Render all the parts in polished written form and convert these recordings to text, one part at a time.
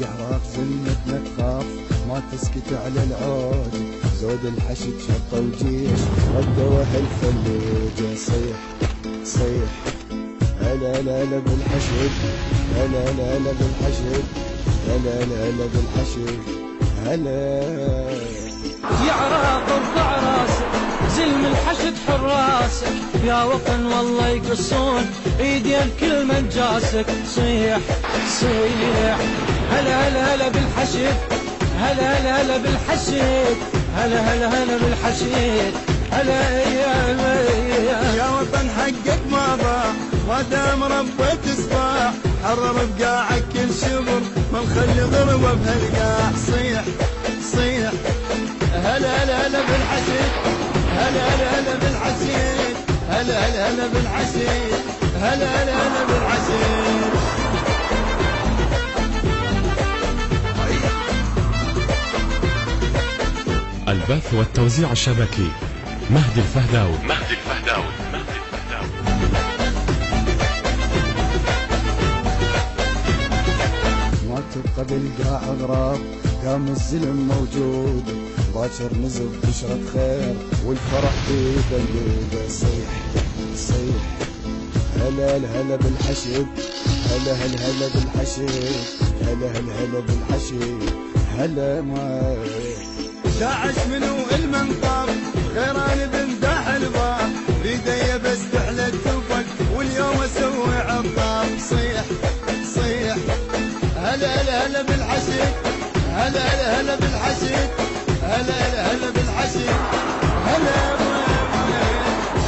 يا عراق ظلمتنا تخاف ما تسكت على العود، زود الحشد شطة وجيش ردوا هالفلوجة. صيح صيح هلا لا لا بالحشد، هلا لا لا بالحشد، هلا لا لا بالحشد هلا. يا عراق ارفع راسك زلم الحشد حراسك، يا وطن والله يقصون ايدين كل من جاسك. صيح صيح هلا هلا هلا بالحشد، هلا هلا هلا بالحشد، هلا هلا هلا بالحشد هلا. يا وطن حقك ما ضاع ما دام ربيت صباح، حرر بقاعك كل شبر ما نخلي ضربه بهالقاع. صيح صيح هلا هلا هلا بالحشد، هلا هلا هلا بالحشد، هلا هلا هلا بالحشد، هلا هلا هلا بالحشد. البث والتوزيع الشبكي مهدي الفهداوي. مهدي الفهداوي. مهدي الفهداوي. ما تبقى بالقاع اغراب دام الزلم موجود، باكر نزف بشرة خير والفرح بيدلوده. صيح صيح هلا هلا بالحشد، هلا هلا هلا بالحشد، هلا هلا هلا بالحشد هلا. ما داعش منو المنطر غيران بمداح الباب، بيدي بس تحلى التفك واليوم اسوي عطار. صيح صيح هلا هلا هلا بالحشد، هلا هلا هلا بالحشد، هلا هلا هلا بالحشد هلا.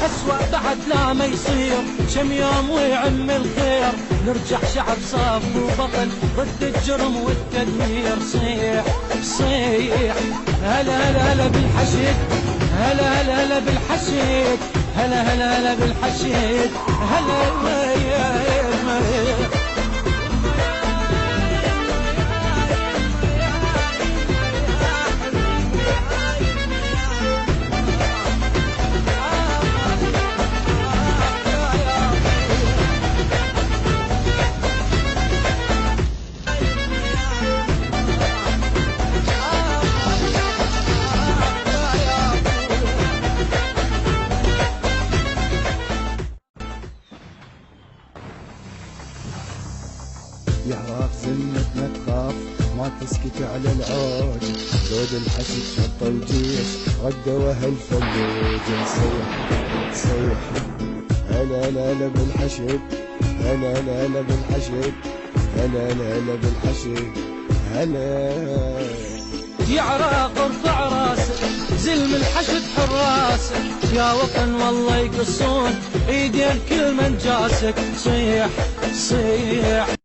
أسوأ بعد لا ما يصير شم يوم ويعم الخير، نرجع شعب صاف وبطل ضد الجرم والتدمير. صيح صيح هلا هلا هلا بالحشد، هلا هلا هلا بالحشد، هلا هلا هلا بالحشد هلا. يا عراق ظلمتنا تخاف ما تسكت على العود، زود الحشد شطة وجيش ردوا هالفلوجة. صيح صيح هلا لا لا بالحشد، هلا لا لا بالحشد، هلا لا لا بالحشد هلا. يا عراق ارفع راسك زلم الحشد حراسك، يا وطن والله يقصون ايدين كل من جاسك. صيح صيح